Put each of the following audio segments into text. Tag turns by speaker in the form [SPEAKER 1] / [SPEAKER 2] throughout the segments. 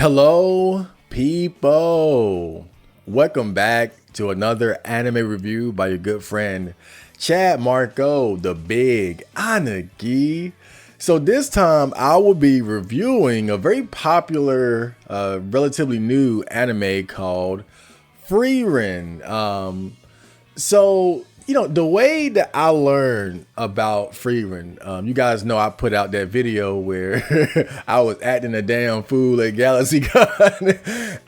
[SPEAKER 1] Hello, people. Welcome back to another anime review by your good friend Chad Marco, the Big Anagi. So this time I will be reviewing a very popular, relatively new anime called Frieren. The way that I learned about Frieren, you guys know I put out that video where I was acting a damn fool at Galaxy Con.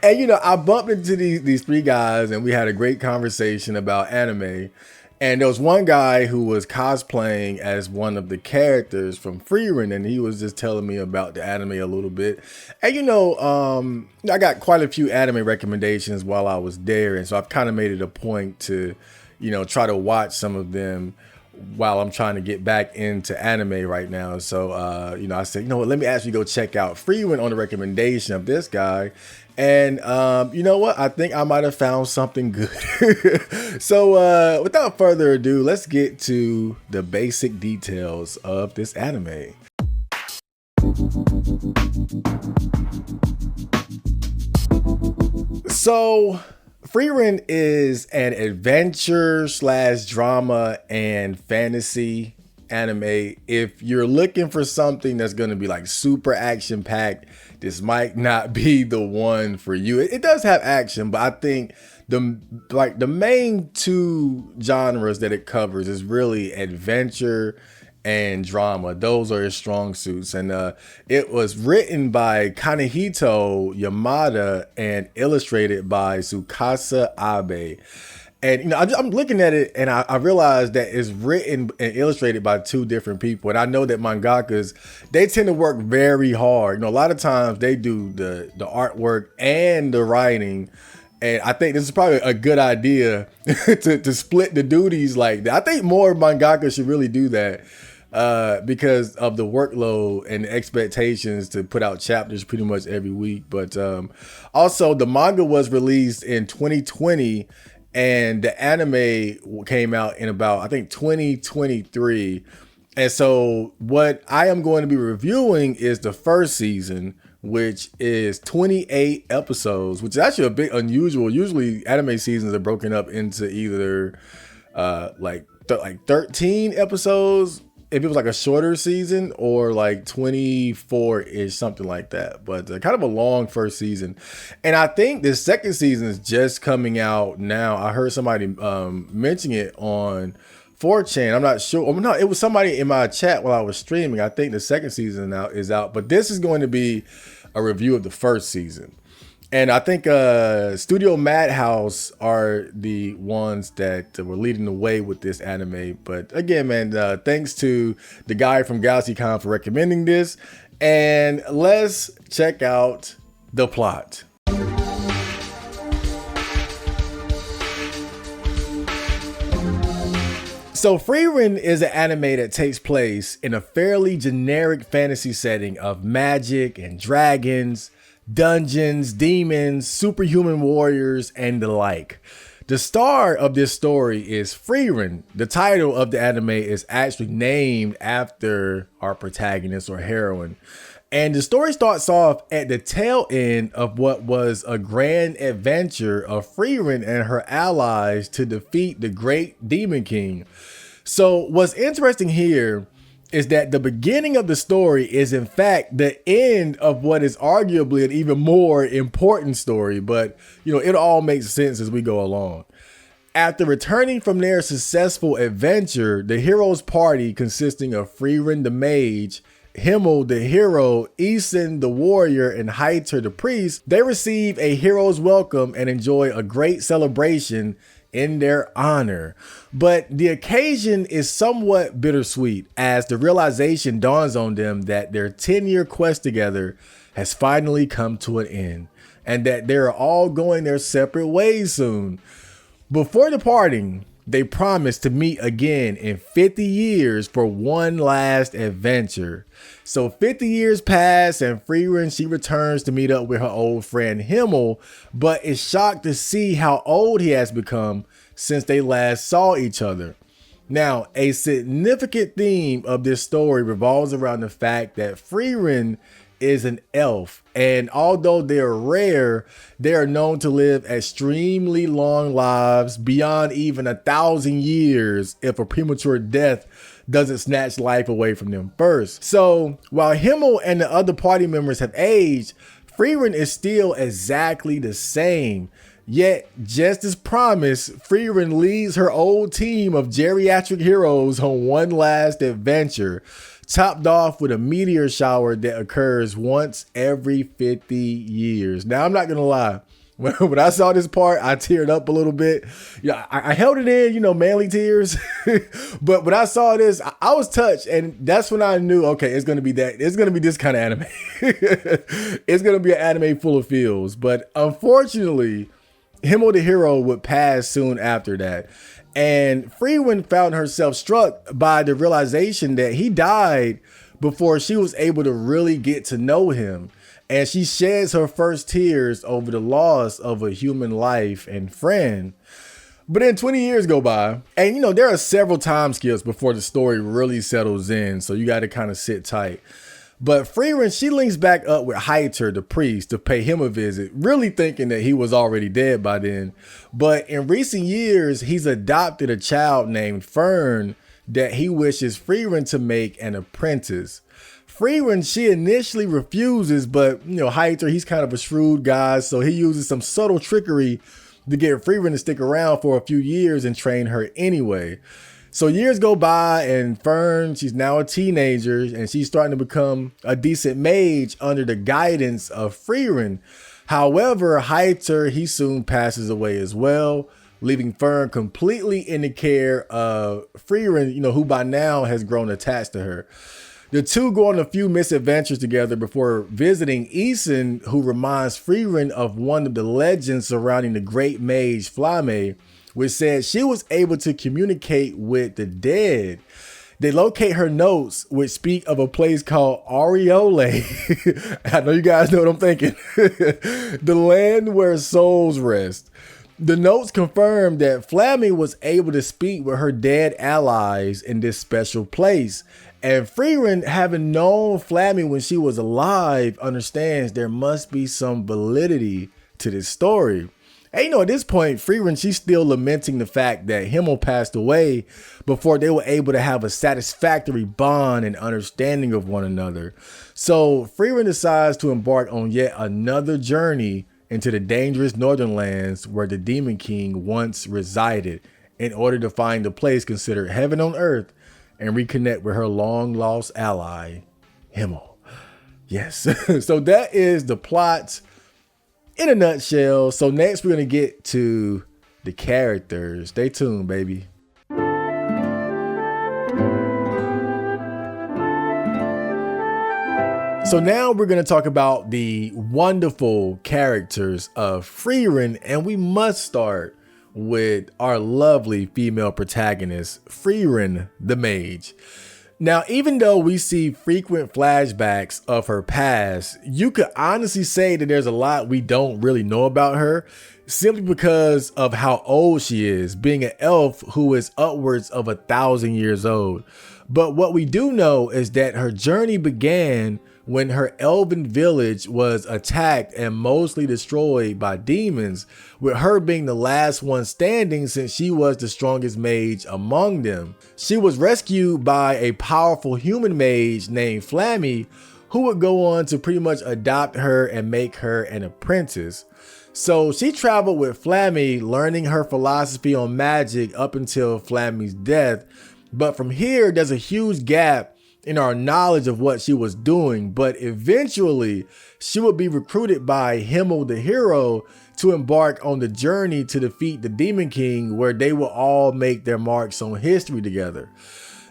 [SPEAKER 1] And, I bumped into these three guys and we had a great conversation about anime. And there was one guy who was cosplaying as one of the characters from Frieren, and he was just telling me about the anime a little bit. And I got quite a few anime recommendations while I was there, and so I've kind of made it a point to try to watch some of them while I'm trying to get back into anime right now. So, I said, let me actually go check out Frieren on the recommendation of this guy. And you know what? I think I might have found something good. So without further ado, let's get to the basic details of this anime. So Frieren is an adventure / drama and fantasy anime. If you're looking for something that's going to be like super action packed, this might not be the one for you. It does have action, but I think the main two genres that it covers is really adventure and drama. Those are its strong suits. And it was written by Kanehito Yamada and illustrated by Tsukasa Abe. And I'm looking at it and I realized that it's written and illustrated by two different people. And I know that mangakas, they tend to work very hard. A lot of times they do the artwork and the writing. And I think this is probably a good idea to split the duties like that. I think more mangakas should really do that. Because of the workload and the expectations to put out chapters pretty much every week. But also the manga was released in 2020 and the anime came out in about, I think, 2023. And so what I am going to be reviewing is the first season, which is 28 episodes, which is actually a bit unusual. Usually anime seasons are broken up into either like 13 episodes if it was like a shorter season, or like 24-ish, something like that. But kind of a long first season. And I think the second season is just coming out now. I heard somebody mention it on 4chan. I'm not sure. No, it was somebody in my chat while I was streaming. I think the second season now is out. But this is going to be a review of the first season. And I think Studio Madhouse are the ones that were leading the way with this anime. But again, man, thanks to the guy from GalaxyCon for recommending this. And let's check out the plot. So Frieren is an anime that takes place in a fairly generic fantasy setting of magic and dragons, dungeons, demons, superhuman warriors, and the like. The star of this story is Frieren. The title of the anime is actually named after our protagonist or heroine. And the story starts off at the tail end of what was a grand adventure of Frieren and her allies to defeat the great demon king. So what's interesting here is that the beginning of the story is in fact the end of what is arguably an even more important story, but it all makes sense as we go along. After returning from their successful adventure, the heroes' party, consisting of Frieren the mage, Himmel the hero, Isen the warrior, and Heiter the priest, they receive a hero's welcome and enjoy a great celebration in their honor. But the occasion is somewhat bittersweet as the realization dawns on them that their 10-year quest together has finally come to an end and that they're all going their separate ways soon. Before departing, they promise to meet again in 50 years for one last adventure. So 50 years pass and Frieren, she returns to meet up with her old friend Himmel, but is shocked to see how old he has become since they last saw each other. Now, a significant theme of this story revolves around the fact that Frieren is an elf. And although they're rare, they are known to live extremely long lives, beyond even 1,000 years, if a premature death doesn't snatch life away from them first. So while Himmel and the other party members have aged, Frieren is still exactly the same. Yet, just as promised, Frieren leads her old team of geriatric heroes on one last adventure, topped off with a meteor shower that occurs once every 50 years. Now, I'm not going to lie. When I saw this part, I teared up a little bit. Yeah, I held it in, manly tears. But when I saw this, I was touched. And that's when I knew, okay, it's going to be that. It's going to be this kind of anime. It's going to be an anime full of feels. But unfortunately, Himmel the hero would pass soon after that. And Frieren found herself struck by the realization that he died before she was able to really get to know him. And she sheds her first tears over the loss of a human life and friend. But then 20 years go by, and there are several time skips before the story really settles in, so you got to kind of sit tight. But Frieren, she links back up with Heiter, the priest, to pay him a visit, really thinking that he was already dead by then. But in recent years, he's adopted a child named Fern that he wishes Frieren to make an apprentice. Frieren, she initially refuses, but Heiter, he's kind of a shrewd guy, so he uses some subtle trickery to get Frieren to stick around for a few years and train her anyway. So years go by, and Fern, she's now a teenager, and she's starting to become a decent mage under the guidance of Frieren. However, Heiter, he soon passes away as well, leaving Fern completely in the care of Frieren, who by now has grown attached to her. The two go on a few misadventures together before visiting Isen, who reminds Frieren of one of the legends surrounding the great mage Flamme, which said she was able to communicate with the dead. They locate her notes, which speak of a place called Aureole. I know you guys know what I'm thinking. The land where souls rest. The notes confirm that Flamme was able to speak with her dead allies in this special place. And Frieren, having known Flamme when she was alive, understands there must be some validity to this story. And at this point, Frieren, she's still lamenting the fact that Himmel passed away before they were able to have a satisfactory bond and understanding of one another. So Frieren decides to embark on yet another journey into the dangerous northern lands where the Demon King once resided, in order to find a place considered heaven on earth and reconnect with her long lost ally, Himmel. Yes. So that is the plot in a nutshell. So next we're going to get to the characters. Stay tuned, baby. So now we're going to talk about the wonderful characters of Frieren, and we must start with our lovely female protagonist, Frieren the Mage. Now, even though we see frequent flashbacks of her past, you could honestly say that there's a lot we don't really know about her, simply because of how old she is, being an elf who is upwards of 1,000 years old. But what we do know is that her journey began when her elven village was attacked and mostly destroyed by demons, with her being the last one standing since she was the strongest mage among them. She was rescued by a powerful human mage named Flamme, who would go on to pretty much adopt her and make her an apprentice. So she traveled with Flamme, learning her philosophy on magic up until Flamme's death. But from here, there's a huge gap in our knowledge of what she was doing, but eventually she would be recruited by Himmel the hero to embark on the journey to defeat the Demon King, where they will all make their marks on history together.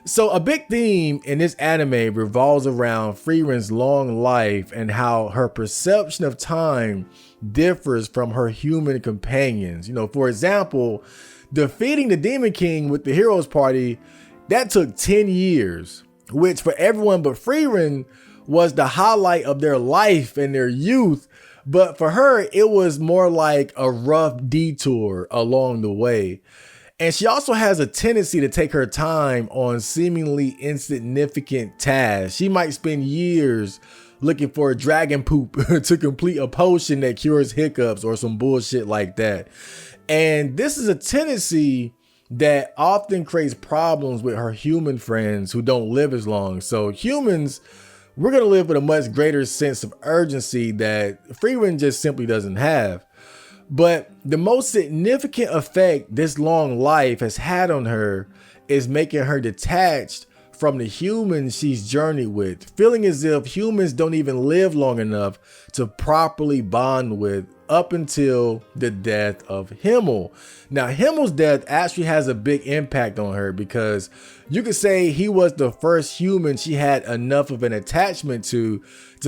[SPEAKER 1] So a big theme in this anime revolves around Frieren's long life and how her perception of time differs from her human companions. For example, defeating the Demon King with the Heroes Party, that took 10 years. Which for everyone but Frieren was the highlight of their life and their youth. But for her, it was more like a rough detour along the way. And she also has a tendency to take her time on seemingly insignificant tasks. She might spend years looking for a dragon poop to complete a potion that cures hiccups or some bullshit like that. And this is a tendency that often creates problems with her human friends who don't live as long. So humans, we're going to live with a much greater sense of urgency that Frieren just simply doesn't have. But the most significant effect this long life has had on her is making her detached from the humans she's journeyed with, feeling as if humans don't even live long enough to properly bond with up until the death of Himmel. Now, Himmel's death actually has a big impact on her because you could say he was the first human she had enough of an attachment to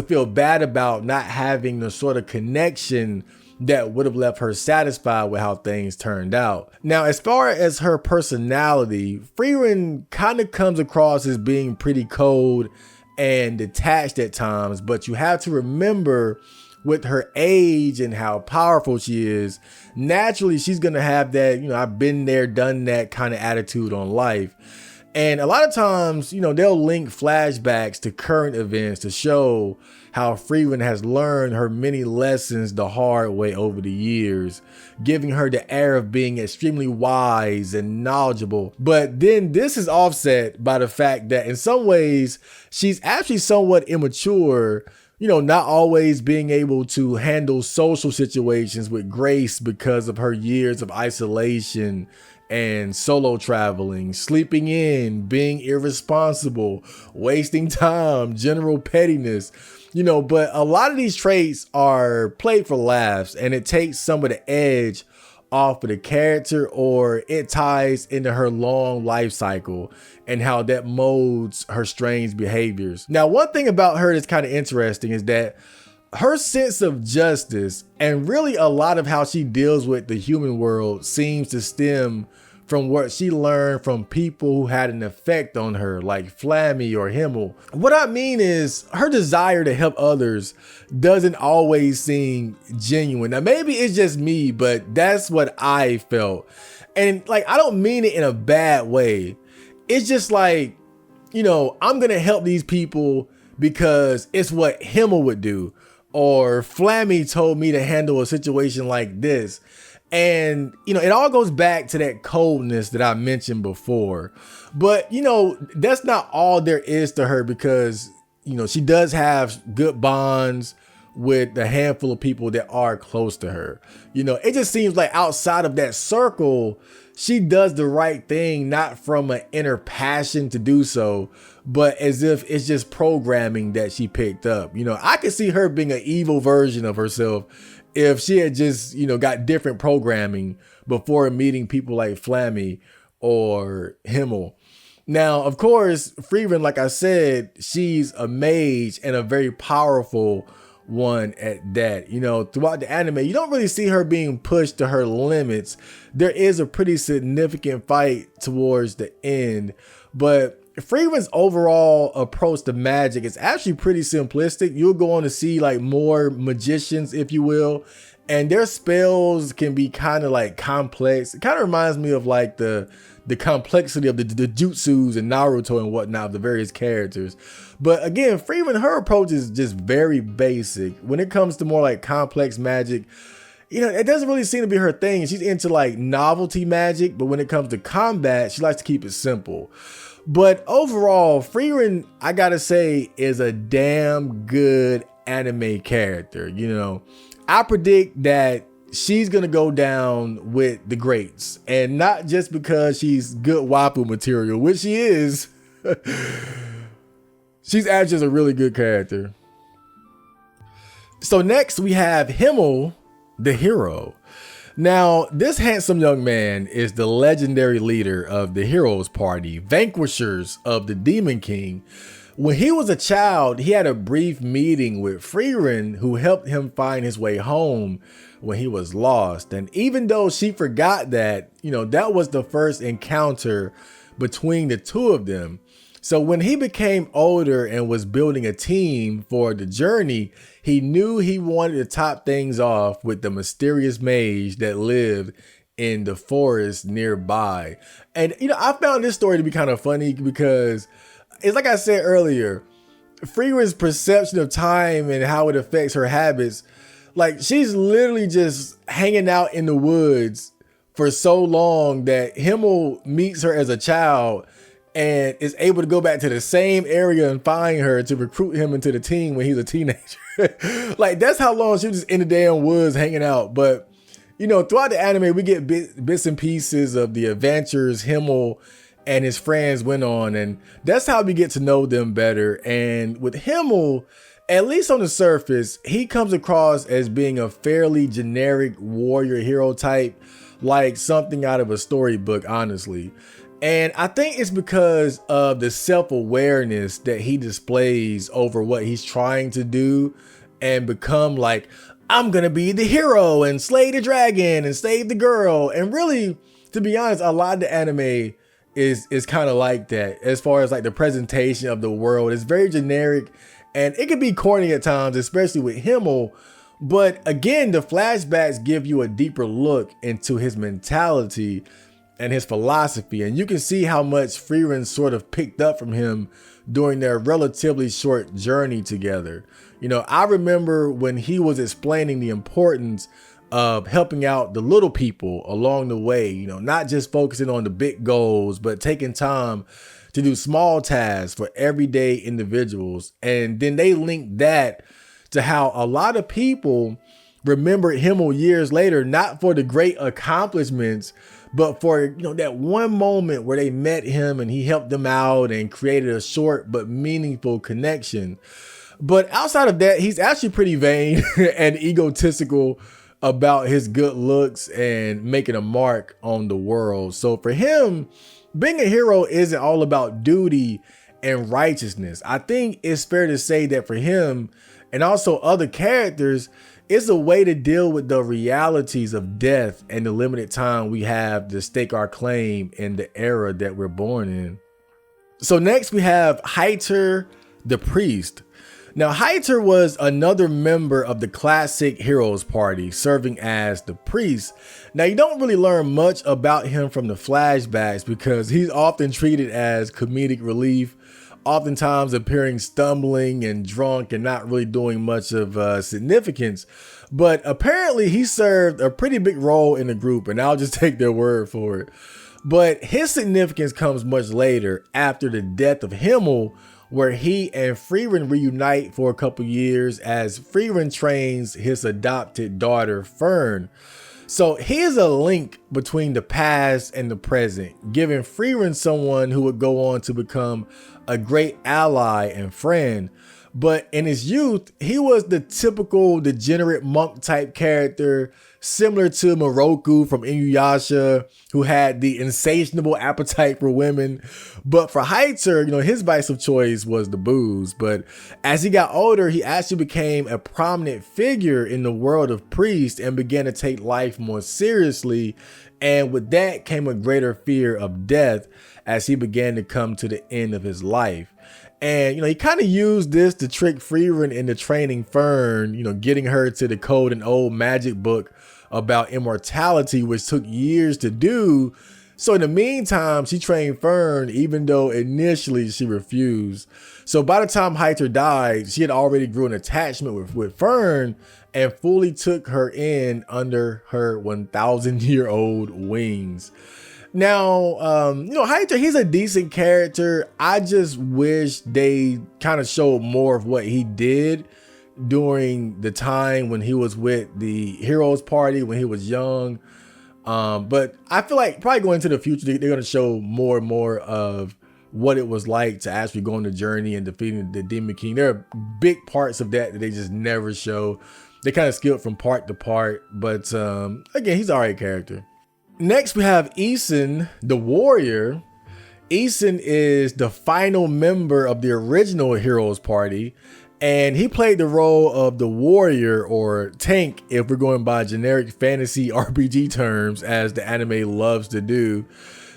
[SPEAKER 1] feel bad about not having the sort of connection that would have left her satisfied with how things turned out. Now, as far as her personality, Frieren kind of comes across as being pretty cold and detached at times, but you have to remember with her age and how powerful she is, naturally she's gonna have that, I've been there, done that kind of attitude on life. And a lot of times, they'll link flashbacks to current events to show how Frieren has learned her many lessons the hard way over the years, giving her the air of being extremely wise and knowledgeable. But then this is offset by the fact that in some ways, she's actually somewhat immature, not always being able to handle social situations with grace because of her years of isolation and solo traveling, sleeping in, being irresponsible, wasting time, general pettiness, but a lot of these traits are played for laughs and it takes some of the edge off of the character, or it ties into her long life cycle and how that molds her strange behaviors. Now, one thing about her that's kind of interesting is that her sense of justice and really a lot of how she deals with the human world seems to stem from what she learned from people who had an effect on her, like Flammy or Himmel. What I mean is her desire to help others doesn't always seem genuine. Now, maybe it's just me, but that's what I felt. And I don't mean it in a bad way. It's just like, I'm gonna help these people because it's what Himmel would do, or Flammy told me to handle a situation like this. And, it all goes back to that coldness that I mentioned before. But, that's not all there is to her because, she does have good bonds with the handful of people that are close to her. It just seems like outside of that circle, she does the right thing, not from an inner passion to do so, but as if it's just programming that she picked up. I could see her being an evil version of herself if she had just, got different programming before meeting people like Flammy or Himmel. Now, of course, Frieren, like I said, she's a mage and a very powerful one at that. Throughout the anime, you don't really see her being pushed to her limits. There is a pretty significant fight towards the end, but Frieren's overall approach to magic is actually pretty simplistic. You'll go on to see more magicians, if you will, and their spells can be kind of complex. It kind of reminds me of the complexity of the jutsus and Naruto and whatnot of the various characters. But again, Frieren, her approach is just very basic. When it comes to more complex magic, it doesn't really seem to be her thing. She's into novelty magic, but when it comes to combat, she likes to keep it simple. But overall, Frieren, I gotta say, is a damn good anime character. I predict that she's gonna go down with the greats, and not just because she's good waifu material, which she is. She's actually just a really good character. So next we have Himmel, the hero. Now, this handsome young man is the legendary leader of the Heroes Party, vanquishers of the Demon King. When he was a child, he had a brief meeting with Frieren, who helped him find his way home when he was lost. And even though she forgot that, that was the first encounter between the two of them. So when he became older and was building a team for the journey, he knew he wanted to top things off with the mysterious mage that lived in the forest nearby. And, I found this story to be kind of funny because it's like I said earlier, Frieren's perception of time and how it affects her habits, like she's literally just hanging out in the woods for so long that Himmel meets her as a child and is able to go back to the same area and find her to recruit him into the team when he's a teenager. Like that's how long she was just in the damn woods hanging out. But you know, throughout the anime, we get bits and pieces of the adventures Himmel and his friends went on, and that's how we get to know them better. And with Himmel, at least on the surface, he comes across as being a fairly generic warrior hero type, like something out of a storybook, honestly. And I think it's because of the self-awareness that he displays over what he's trying to do and become like, I'm gonna be the hero and slay the dragon and save the girl. And really, to be honest, a lot of the anime is kind of like that as far as like the presentation of the world. It's very generic and it can be corny at times, especially with Himmel. But again, the flashbacks give you a deeper look into his mentality and his philosophy. And you can see how much Frieren sort of picked up from him during their relatively short journey together. You know, I remember when he was explaining the importance of helping out the little people along the way, you know, not just focusing on the big goals, but taking time to do small tasks for everyday individuals. And then they linked that to how a lot of people remember Himmel years later, not for the great accomplishments, but for, you know, that one moment where they met him and he helped them out and created a short but meaningful connection. But outside of that, he's actually pretty vain and egotistical about his good looks and making a mark on the world. So for him, being a hero isn't all about duty and righteousness. I think it's fair to say that for him and also other characters, it's a way to deal with the realities of death and the limited time we have to stake our claim in the era that we're born in. So next we have Heiter the priest. Now, Heiter was another member of the classic Heroes Party, serving as the priest. Now, you don't really learn much about him from the flashbacks because he's often treated as comedic relief, oftentimes appearing stumbling and drunk and not really doing much of significance. But apparently he served a pretty big role in the group, and I'll just take their word for it. But his significance comes much later, after the death of Himmel, where he and Frieren reunite for a couple years as Frieren trains his adopted daughter, Fern. So here's a link between the past and the present, giving Frieren someone who would go on to become a great ally and friend. But in his youth, he was the typical degenerate monk type character, similar to Moroku from Inuyasha, who had the insatiable appetite for women. But for Heiter, you know, his vice of choice was the booze. But as he got older, he actually became a prominent figure in the world of priests and began to take life more seriously. And with that came a greater fear of death as he began to come to the end of his life. And, you know, he kind of used this to trick Frieren into training Fern, you know, getting her to decode an old magic book about immortality, which took years to do. So in the meantime, she trained Fern, even though initially she refused. So by the time Heiter died, she had already grew an attachment with Fern and fully took her in under her 1,000-year-old wings. Now, you know, Heiter, he's a decent character. I just wish they kind of showed more of what he did during the time when he was with the Heroes Party, when he was young. But I feel like probably going into the future, they're going to show more and more of what it was like to actually go on the journey and defeating the Demon King. There are big parts of that they just never show. They kind of skip from part to part. But again, he's an alright character. Next, we have Isen, the warrior. Isen is the final member of the original Heroes Party, and he played the role of the warrior, or tank if we're going by generic fantasy RPG terms, as the anime loves to do.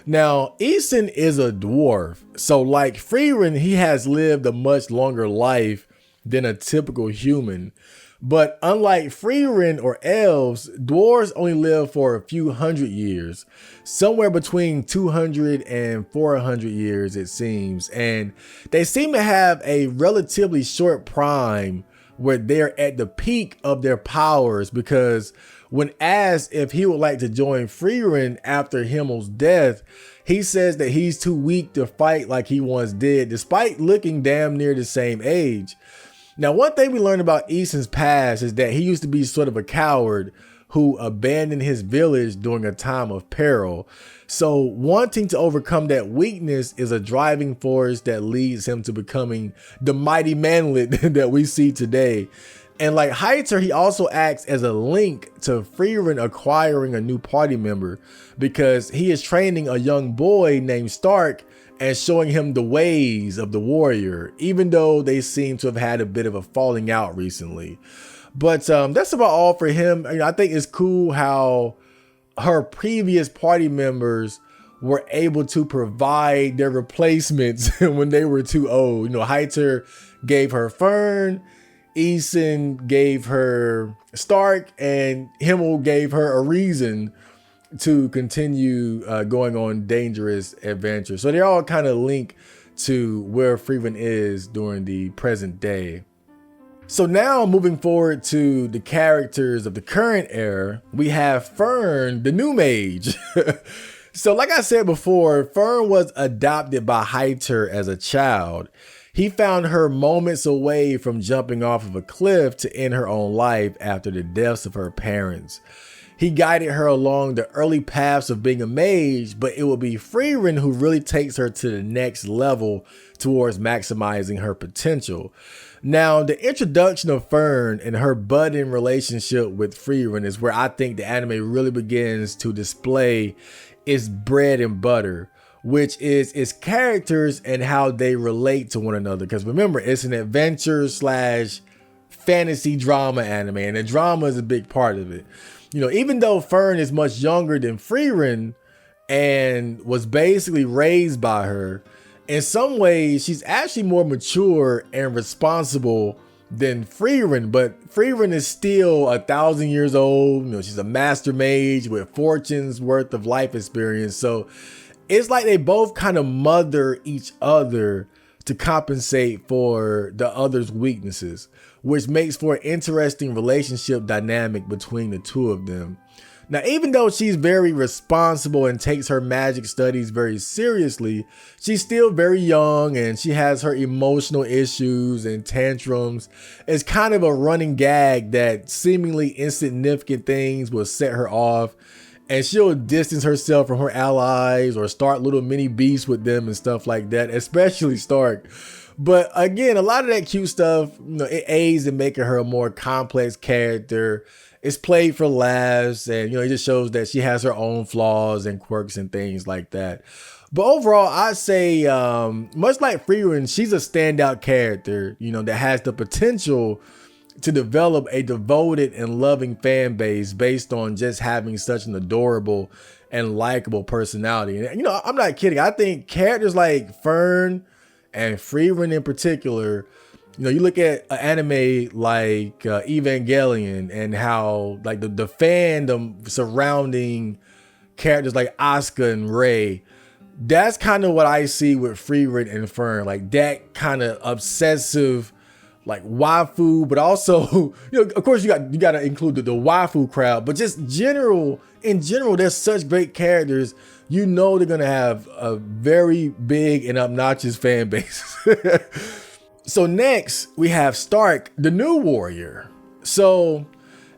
[SPEAKER 1] Now, Isen is a dwarf, so like Frieren, he has lived a much longer life than a typical human. But unlike Frieren or elves, dwarves only live for a few hundred years, somewhere between 200 and 400 years, it seems. And they seem to have a relatively short prime where they're at the peak of their powers, because when asked if he would like to join Frieren after Himmel's death, he says that he's too weak to fight like he once did, despite looking damn near the same age. Now, one thing we learned about Eason's past is that he used to be sort of a coward who abandoned his village during a time of peril. So wanting to overcome that weakness is a driving force that leads him to becoming the mighty manlet that we see today. And like Heiter, he also acts as a link to Frieren acquiring a new party member, because he is training a young boy named Stark and showing him the ways of the warrior, even though they seem to have had a bit of a falling out recently. But that's about all for him. I think it's cool how her previous party members were able to provide their replacements when they were too old. Heiter gave her Fern, Eason gave her Stark, and Himmel gave her a reason to continue going on dangerous adventures. So they all kind of link to where Frieren is during the present day. So now moving forward to the characters of the current era, we have Fern, the new mage. So like I said before, Fern was adopted by Heiter as a child. He found her moments away from jumping off of a cliff to end her own life after the deaths of her parents. He guided her along the early paths of being a mage, but it will be Frieren who really takes her to the next level towards maximizing her potential. Now, the introduction of Fern and her budding relationship with Frieren is where I think the anime really begins to display its bread and butter, which is its characters and how they relate to one another. Because remember, it's an adventure slash fantasy drama anime, and the drama is a big part of it. Even though Fern is much younger than Frieren and was basically raised by her, in some ways, she's actually more mature and responsible than Frieren, but Frieren is still 1,000 years old. She's a master mage with fortunes worth of life experience. So it's like they both kind of mother each other to compensate for the other's weaknesses, which makes for an interesting relationship dynamic between the two of them. Now, even though she's very responsible and takes her magic studies very seriously, she's still very young and she has her emotional issues and tantrums. It's kind of a running gag that seemingly insignificant things will set her off, and she'll distance herself from her allies or start little mini beefs with them and stuff like that, especially Stark. But again, a lot of that cute stuff, it aids in making her a more complex character. It's played for laughs, and it just shows that she has her own flaws and quirks and things like that. But overall, I'd say, much like Frieren, she's a standout character, that has the potential to develop a devoted and loving fan base based on just having such an adorable and likable personality. And I'm not kidding. I think characters like Fern and Frieren in particular, you look at an anime like Evangelion and how like the fandom surrounding characters like Asuka and Rei, that's kind of what I see with Frieren and Fern, like that kind of obsessive, like waifu, but also, of course you got to include the waifu crowd, but just in general, they're such great characters. They're going to have a very big and obnoxious fan base. So next we have Stark, the new warrior. So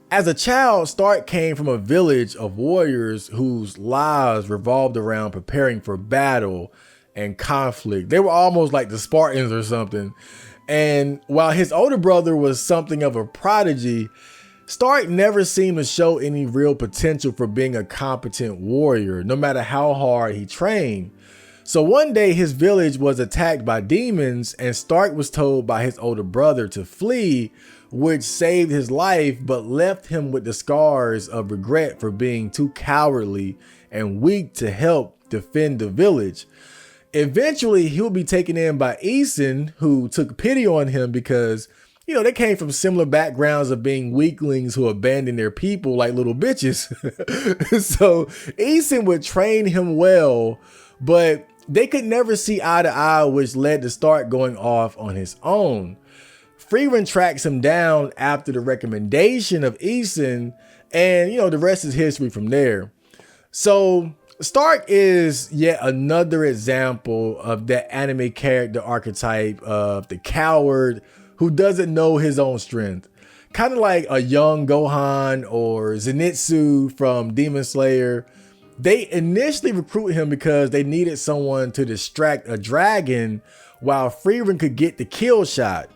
[SPEAKER 1] as a child, Stark came from a village of warriors whose lives revolved around preparing for battle and conflict. They were almost like the Spartans or something. And while his older brother was something of a prodigy, Stark never seemed to show any real potential for being a competent warrior, no matter how hard he trained. So one day his village was attacked by demons, and Stark was told by his older brother to flee, which saved his life but left him with the scars of regret for being too cowardly and weak to help defend the village. Eventually, he will be taken in by Eason, who took pity on him because, they came from similar backgrounds of being weaklings who abandoned their people like little bitches. So Eason would train him well, but they could never see eye to eye, which led to Stark going off on his own. Frieren tracks him down after the recommendation of Eason, and the rest is history from there. So Stark is yet another example of that anime character archetype of the coward who doesn't know his own strength. Kind of like a young Gohan or Zenitsu from Demon Slayer. They initially recruit him because they needed someone to distract a dragon while Frieren could get the kill shot.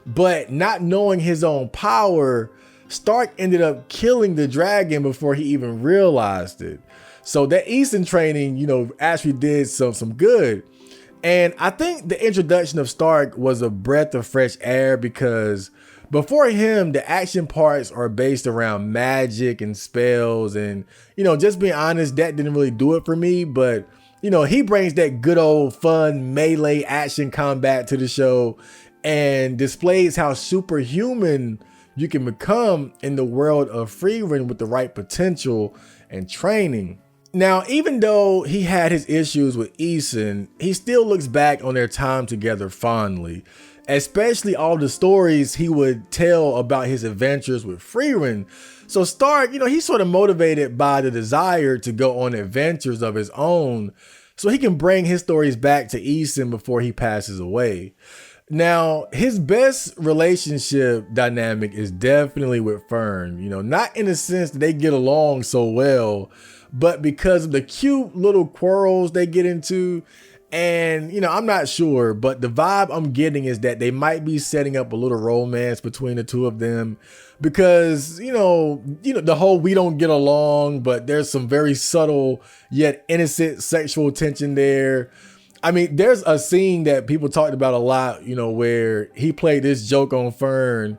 [SPEAKER 1] But not knowing his own power, Stark ended up killing the dragon before he even realized it. So that Eason training, actually did some good. And I think the introduction of Stark was a breath of fresh air because before him, the action parts are based around magic and spells. And, just being honest, that didn't really do it for me. But, he brings that good old fun melee action combat to the show and displays how superhuman you can become in the world of Frieren with the right potential and training. Now, even though he had his issues with Eason, he still looks back on their time together fondly, especially all the stories he would tell about his adventures with Frieren. So Stark, he's sort of motivated by the desire to go on adventures of his own so he can bring his stories back to Eason before he passes away. Now, his best relationship dynamic is definitely with Fern, not in the sense that they get along so well, but because of the cute little quarrels they get into. And, I'm not sure, but the vibe I'm getting is that they might be setting up a little romance between the two of them because, the whole we don't get along, but there's some very subtle yet innocent sexual tension there. I mean, there's a scene that people talked about a lot, where he played this joke on Fern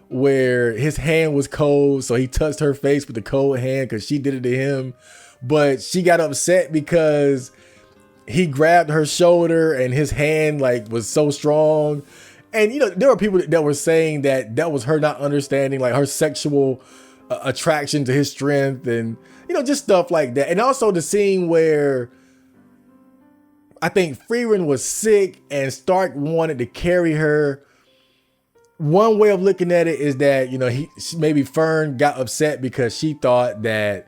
[SPEAKER 1] where his hand was cold. So he touched her face with the cold hand because she did it to him. But she got upset because he grabbed her shoulder and his hand was so strong. And, there were people that were saying that was her not understanding her sexual attraction to his strength and, just stuff like that. And also the scene where I think Frieren was sick and Stark wanted to carry her. One way of looking at it is that, maybe Fern got upset because she thought that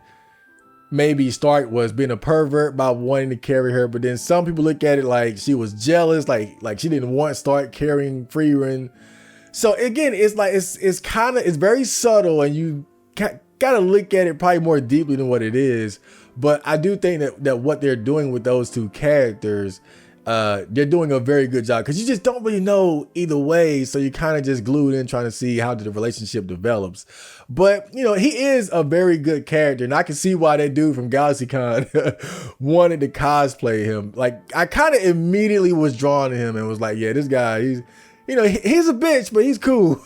[SPEAKER 1] maybe Stark was being a pervert by wanting to carry her. But then some people look at it like she was jealous, like she didn't want Stark carrying Frieren. So again, it's very subtle and you got to look at it probably more deeply than what it is. But I do think that what they're doing with those two characters, they're doing a very good job because you just don't really know either way. So you kind of just glued in trying to see how the relationship develops. But, he is a very good character. And I can see why that dude from GalaxyCon wanted to cosplay him. I kind of immediately was drawn to him and was like, yeah, this guy, he's a bitch, but he's cool.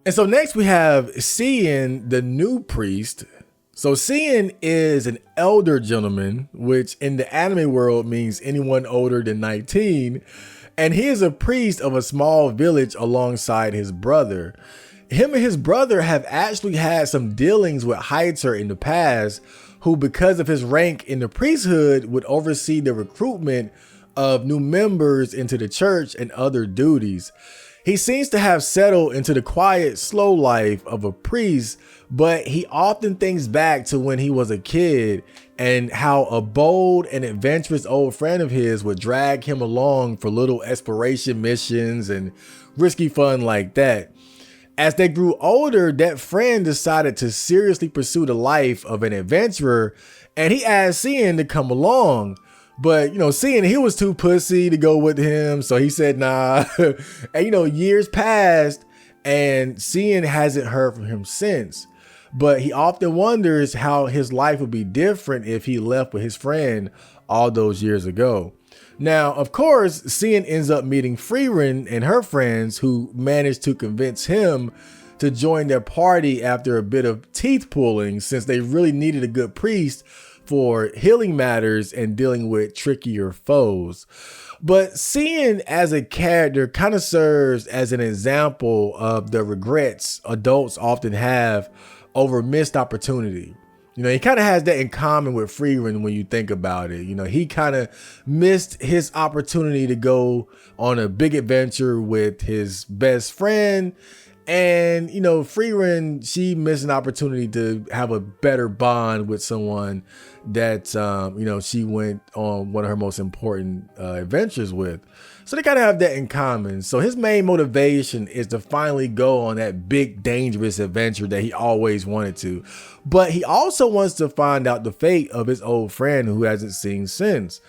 [SPEAKER 1] And so next we have Cian, the new priest. So Cian is an elder gentleman, which in the anime world means anyone older than 19. And he is a priest of a small village alongside his brother. Him and his brother have actually had some dealings with Heiter in the past, who because of his rank in the priesthood would oversee the recruitment of new members into the church and other duties. He seems to have settled into the quiet, slow life of a priest, but he often thinks back to when he was a kid and how a bold and adventurous old friend of his would drag him along for little exploration missions and risky fun like that. As they grew older, that friend decided to seriously pursue the life of an adventurer, and he asked Cian to come along. But, Cian, he was too pussy to go with him. So he said, nah. And, years passed and Cian hasn't heard from him since. But he often wonders how his life would be different if he left with his friend all those years ago. Now, of course, Cian ends up meeting Frieren and her friends who managed to convince him to join their party after a bit of teeth pulling since they really needed a good priest for healing matters and dealing with trickier foes. But seeing as a character kind of serves as an example of the regrets adults often have over missed opportunity. He kind of has that in common with Frieren when you think about it. He kind of missed his opportunity to go on a big adventure with his best friend. And, Frieren, she missed an opportunity to have a better bond with someone that, she went on one of her most important adventures with. So they kind of have that in common. So his main motivation is to finally go on that big, dangerous adventure that he always wanted to. But he also wants to find out the fate of his old friend who hasn't seen since.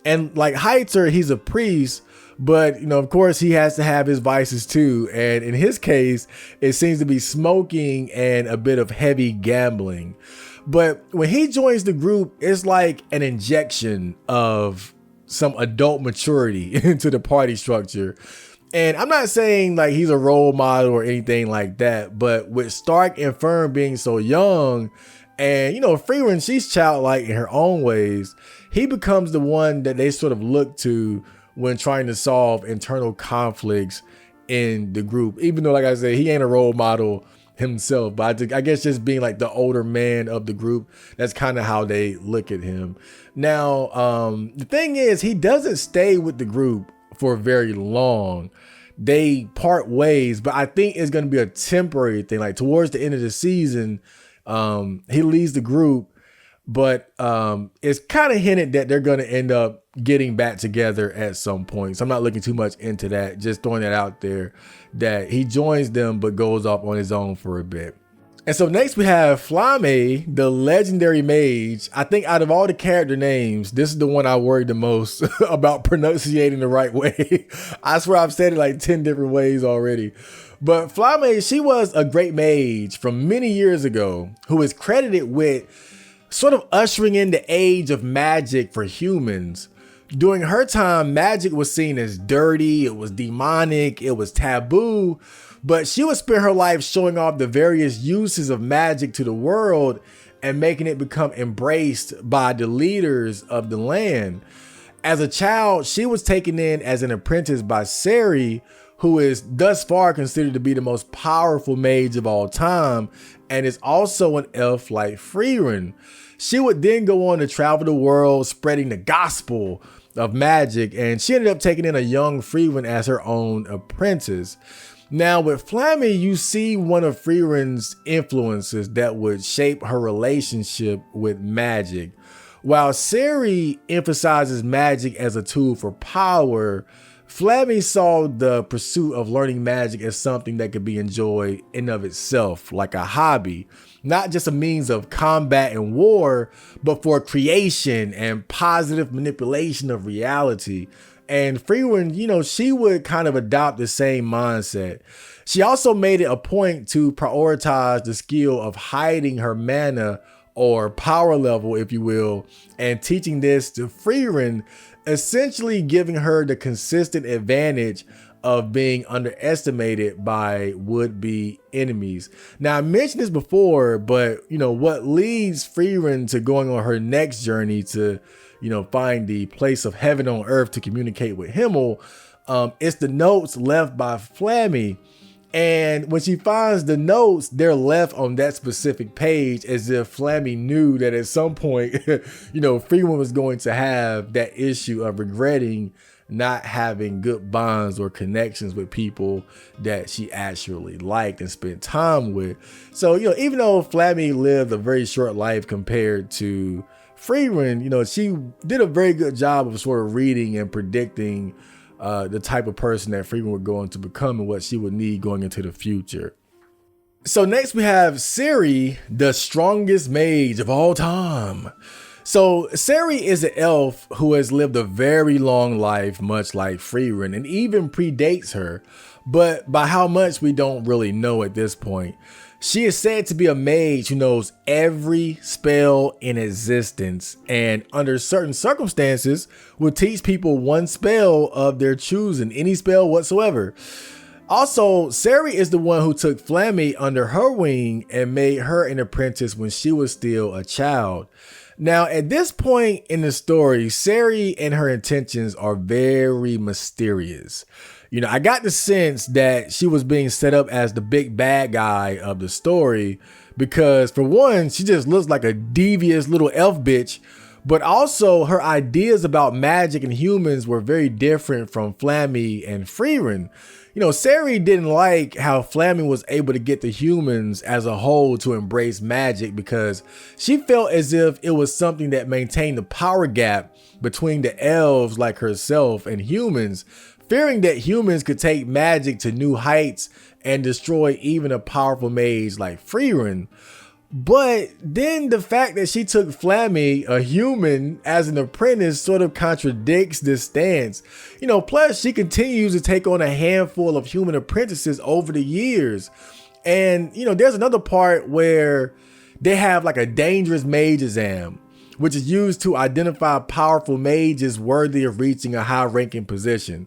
[SPEAKER 1] And like Heitzer, he's a priest. But, of course, he has to have his vices, too. And in his case, it seems to be smoking and a bit of heavy gambling. But when he joins the group, it's like an injection of some adult maturity into the party structure. And I'm not saying like he's a role model or anything like that. But with Stark and Fern being so young and, Frieren, she's childlike in her own ways, he becomes the one that they sort of look to when trying to solve internal conflicts in the group. Even though, like I said, he ain't a role model himself, but I guess just being like the older man of the group, that's kind of how they look at him. Now, the thing is, he doesn't stay with the group for very long. They part ways, but I think it's going to be a temporary thing. Like towards the end of the season, he leaves the group, but it's kind of hinted that they're going to end up getting back together at some point. So I'm not looking too much into that. Just throwing that out there that he joins them, but goes off on his own for a bit. And so next we have Flamme, the legendary mage. I think out of all the character names, this is the one I worried the most about pronunciating the right way. I swear I've said it like 10 different ways already. But Flamme, she was a great mage from many years ago who is credited with sort of ushering in the age of magic for humans. During her time, magic was seen as dirty, it was demonic, it was taboo, but she would spend her life showing off the various uses of magic to the world and making it become embraced by the leaders of the land. As a child, she was taken in as an apprentice by Sari, who is thus far considered to be the most powerful mage of all time, and is also an elf like Frieren. She would then go on to travel the world spreading the gospel of magic, and she ended up taking in a young Frieren as her own apprentice. Now with Flamme, you see one of Frieren's influences that would shape her relationship with magic. While Sari emphasizes magic as a tool for power, Flamme saw the pursuit of learning magic as something that could be enjoyed in of itself, like a hobby, not just a means of combat and war, but for creation and positive manipulation of reality. And Frieren, she would kind of adopt the same mindset. She also made it a point to prioritize the skill of hiding her mana or power level, if you will, and teaching this to Frieren, essentially giving her the consistent advantage of being underestimated by would-be enemies. Now, I mentioned this before, but what leads Frieren to going on her next journey to, find the place of heaven on earth to communicate with Himmel, it's the notes left by Flamme. And when she finds the notes, they're left on that specific page as if Flamme knew that at some point, Frieren was going to have that issue of regretting not having good bonds or connections with people that she actually liked and spent time with. So, even though Flamme lived a very short life compared to Frieren, she did a very good job of sort of reading and predicting the type of person that Frieren would go on to become and what she would need going into the future. So next we have Sari, the strongest mage of all time. So Sari is an elf who has lived a very long life, much like Frieren, and even predates her, but by how much we don't really know at this point. She is said to be a mage who knows every spell in existence, and under certain circumstances will teach people one spell of their choosing, any spell whatsoever. Also, Sari is the one who took Flamme under her wing and made her an apprentice when she was still a child. Now, at this point in the story, Sari and her intentions are very mysterious. I got the sense that she was being set up as the big bad guy of the story because, for one, she just looks like a devious little elf bitch, but also her ideas about magic and humans were very different from Flammy and Frieren. Sari didn't like how Flammy was able to get the humans as a whole to embrace magic because she felt as if it was something that maintained the power gap between the elves like herself and humans, fearing that humans could take magic to new heights and destroy even a powerful mage like Frieren. But then the fact that she took Flammy, a human, as an apprentice sort of contradicts this stance. Plus she continues to take on a handful of human apprentices over the years. And, there's another part where they have like a dangerous mage exam, which is used to identify powerful mages worthy of reaching a high ranking position.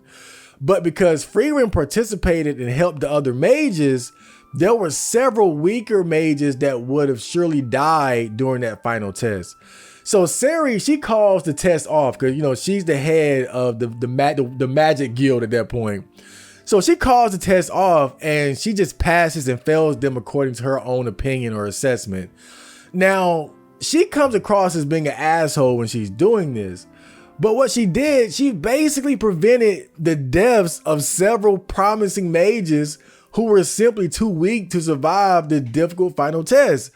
[SPEAKER 1] But because Frieren participated and helped the other mages, there were several weaker mages that would have surely died during that final test. So Sari, she calls the test off because, she's the head of the magic guild at that point. So she calls the test off and she just passes and fails them according to her own opinion or assessment. Now, she comes across as being an asshole when she's doing this. But what she did, she basically prevented the deaths of several promising mages who were simply too weak to survive the difficult final test.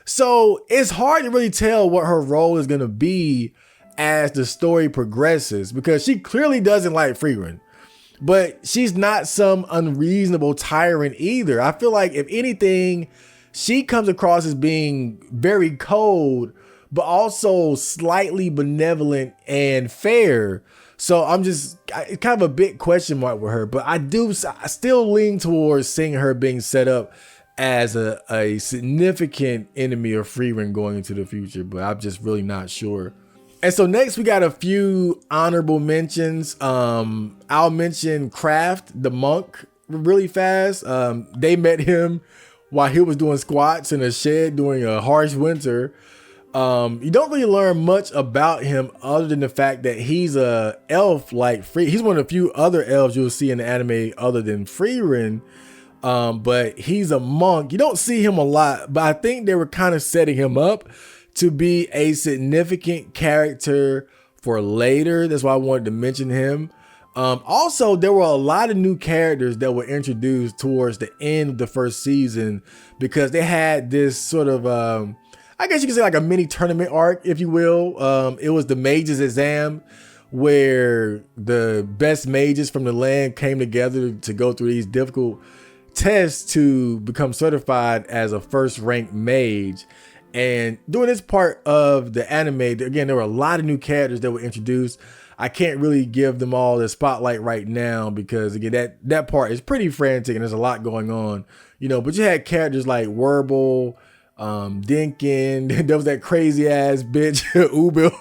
[SPEAKER 1] So it's hard to really tell what her role is going to be as the story progresses because she clearly doesn't like Frieren, but she's not some unreasonable tyrant either. I feel like if anything, she comes across as being very cold, but also slightly benevolent and fair. So it's kind of a big question mark with her, but I still lean towards seeing her being set up as a significant enemy of Frieren going into the future, but I'm just really not sure. And so next we got a few honorable mentions. I'll mention Kraft, the monk, really fast. They met him while he was doing squats in a shed during a harsh winter. You don't really learn much about him other than the fact that he's a elf like he's one of the few other elves you'll see in the anime other than Frieren. But he's a monk. You don't see him a lot, but I think they were kind of setting him up to be a significant character for later. That's why I wanted to mention him. Also, there were a lot of new characters that were introduced towards the end of the first season because they had this sort of I guess you could say like a mini tournament arc, if you will. It was the mages exam where the best mages from the land came together to go through these difficult tests to become certified as a first ranked mage. And during this part of the anime, again, there were a lot of new characters that were introduced. I can't really give them all the spotlight right now because again, that part is pretty frantic and there's a lot going on, but you had characters like Werble, Dinkin, there was that crazy ass bitch Ubil,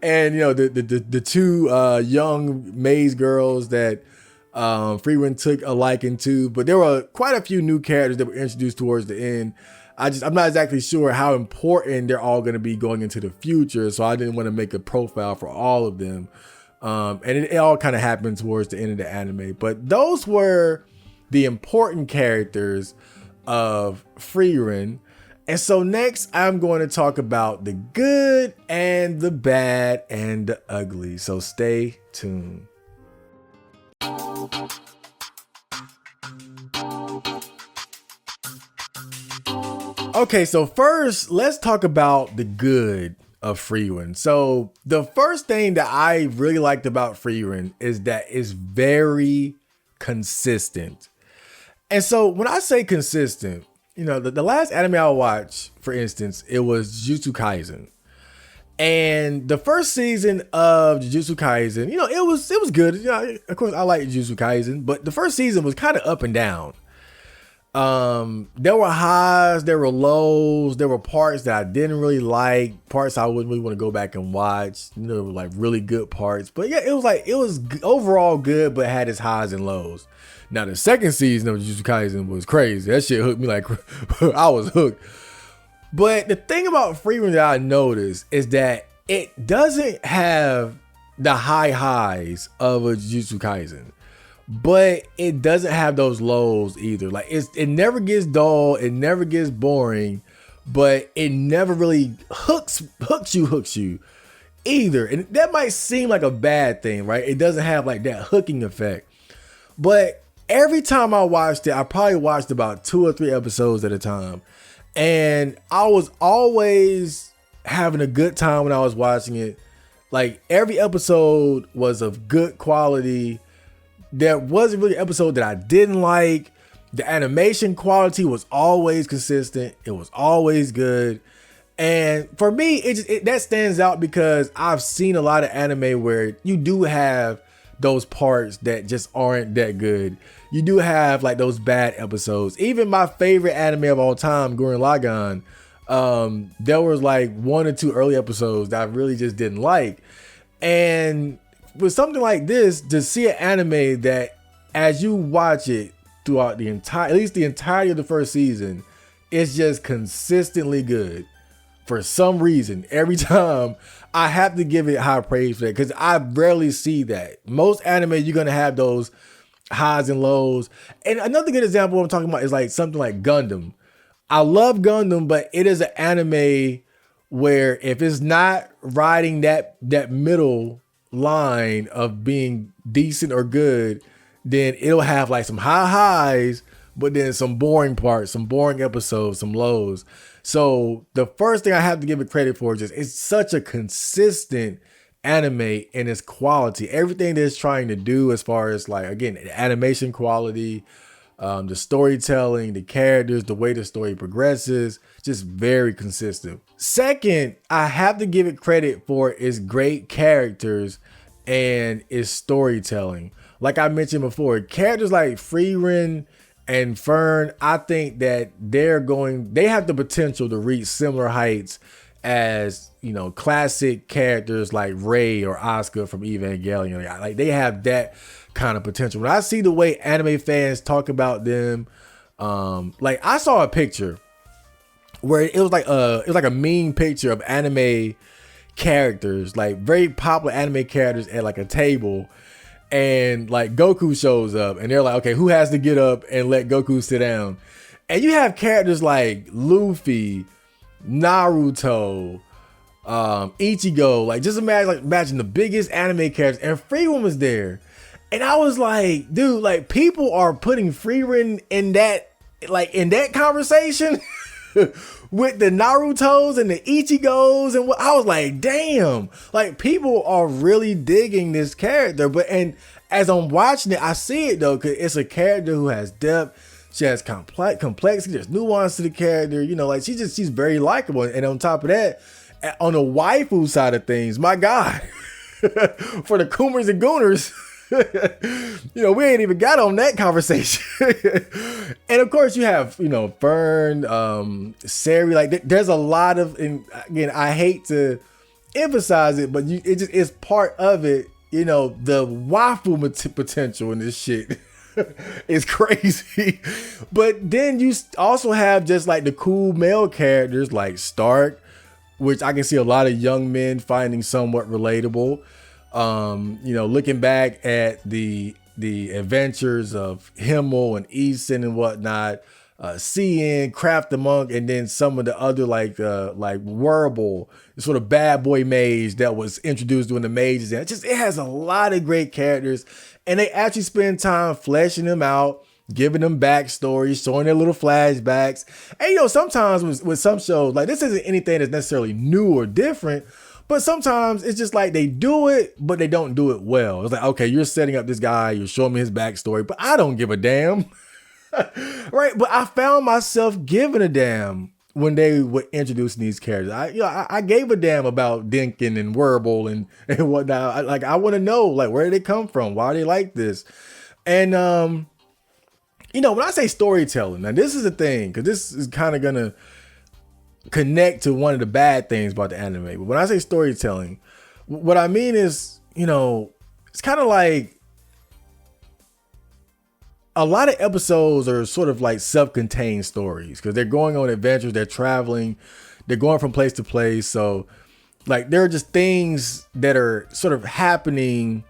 [SPEAKER 1] and the two young maze girls that Frieren took a liking to. But there were quite a few new characters that were introduced towards the end. I'm not exactly sure how important they're all going to be going into the future, so I didn't want to make a profile for all of them. And it all kind of happened towards the end of the anime. But those were the important characters of Frieren. And so next I'm going to talk about the good and the bad and the ugly. So stay tuned. Okay, so first let's talk about the good of Frieren. So the first thing that I really liked about Frieren is that it's very consistent. And so when I say consistent, the last anime I watched, for instance, it was Jujutsu Kaisen. And the first season of Jujutsu Kaisen, it was good. Of course, I like Jujutsu Kaisen, but the first season was kind of up and down. There were highs, there were lows, there were parts that I didn't really like, parts I wouldn't really want to go back and watch. Like really good parts. But yeah, it was overall good, but had its highs and lows. Now the second season of Jujutsu Kaisen was crazy. That shit hooked me like I was hooked. But the thing about Frieren that I noticed is that it doesn't have the high highs of a Jujutsu Kaisen, but it doesn't have those lows either. Like it never gets dull, it never gets boring, but it never really hooks you either. And that might seem like a bad thing, right? It doesn't have like that hooking effect. But every time I watched it, I probably watched about 2 or 3 episodes at a time. And I was always having a good time when I was watching it. Like every episode was of good quality. There wasn't really an episode that I didn't like. The animation quality was always consistent. It was always good. And for me, that stands out because I've seen a lot of anime where you do have those parts that just aren't that good. You do have like those bad episodes. Even my favorite anime of all time, Gurren Lagann, there was like 1 or 2 early episodes that I really just didn't like. And with something like this, to see an anime that as you watch it throughout at least the entirety of the first season, it's just consistently good. For some reason, every time I have to give it high praise for that because I rarely see that. Most anime, you're going to have those highs and lows. And another good example I'm talking about is like something like Gundam. I love Gundam, but it is an anime where if it's not riding that middle line of being decent or good, then it'll have like some high highs, but then some boring parts, some boring episodes, some lows. So the first thing I have to give it credit for is just it's such a consistent anime in its quality. Everything that it's trying to do as far as like, again, the animation quality, the storytelling, the characters, the way the story progresses, just very consistent. Second, I have to give it credit for its great characters and its storytelling. Like I mentioned before, characters like Frieren and Fern, I think that they have the potential to reach similar heights as, you know, classic characters like Rei or Asuka from Evangelion. Like they have that kind of potential. When I see the way anime fans talk about them, like I saw a picture where it was like a meme picture of anime characters, like very popular anime characters at like a table. And like Goku shows up and they're like, okay, who has to get up and let Goku sit down? And you have characters like Luffy, Naruto, Ichigo. Like just imagine the biggest anime characters, and Frieren was there. And I was like, dude, like people are putting Frieren in that conversation with the Narutos and the Ichigos and what. I was like, damn, like people are really digging this character. But and as I'm watching it, I see it though, because it's a character who has depth. She has complexity. There's nuance to the character. You know, like she's very likable. And on top of that, on the waifu side of things, my God, for the Coomers and Gooners, you know, we ain't even got on that conversation. And of course you have, you know, Fern, Sari, like there's a lot of, and again, I hate to emphasize it, but it's part of it. You know, the waifu potential in this shit is crazy. But then you also have just like the cool male characters like Stark, which I can see a lot of young men finding somewhat relatable. You know, looking back at the adventures of Himmel and Eason and whatnot, Cien, Craft the Monk, and then some of the other like Wearable, sort of bad boy mage that was introduced during the mages. And it has a lot of great characters, and they actually spend time fleshing them out, giving them backstories, showing their little flashbacks. And you know, sometimes with some shows, like this isn't anything that's necessarily new or different. But sometimes it's just like they do it, but they don't do it well. It's like, okay, you're setting up this guy, you're showing me his backstory, but I don't give a damn. Right? But I found myself giving a damn when they were introducing these characters. I gave a damn about Denkin and Wearable and whatnot. I want to know, like, where did they come from? Why are they like this? And, you know, when I say storytelling, now this is the thing, because this is kind of going to connect to one of the bad things about the anime. But when I say storytelling, what I mean is, you know, it's kind of like a lot of episodes are sort of like self-contained stories because they're going on adventures, they're traveling, they're going from place to place. So like there are just things that are sort of happening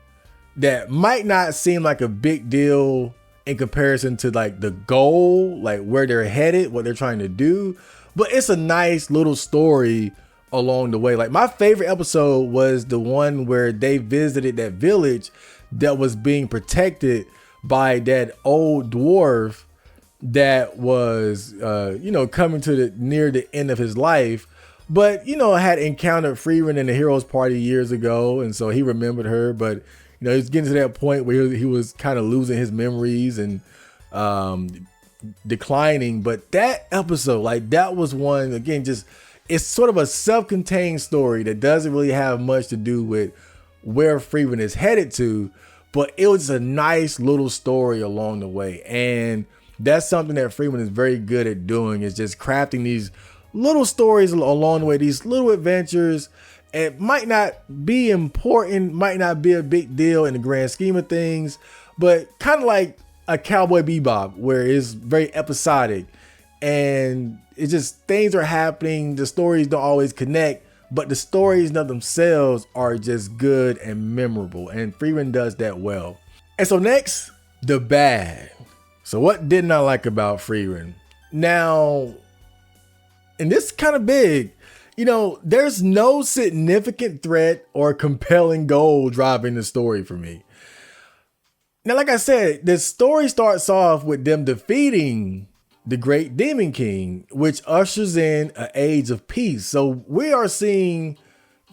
[SPEAKER 1] that might not seem like a big deal in comparison to like the goal, like where they're headed, what they're trying to do. But it's a nice little story along the way. Like my favorite episode was the one where they visited that village that was being protected by that old dwarf that was, coming to near the end of his life, but, had encountered Frieren in the Heroes Party years ago. And so he remembered her, but, he's getting to that point where he was kind of losing his memories and declining. But that episode, like that was one, again, just, it's sort of a self-contained story that doesn't really have much to do with where Frieren is headed to, but it was a nice little story along the way. And that's something that Frieren is very good at doing, is just crafting these little stories along the way, these little adventures. It might not be important, might not be a big deal in the grand scheme of things, but kind of like a Cowboy Bebop, where it's very episodic and it's just things are happening. The stories don't always connect, but the stories themselves are just good and memorable. And Frieren does that well. And so next, the bad. So what didn't I like about Frieren? Now, and this is kind of big, there's no significant threat or compelling goal driving the story for me. Now, like I said, the story starts off with them defeating the great Demon King, which ushers in an age of peace. So we are seeing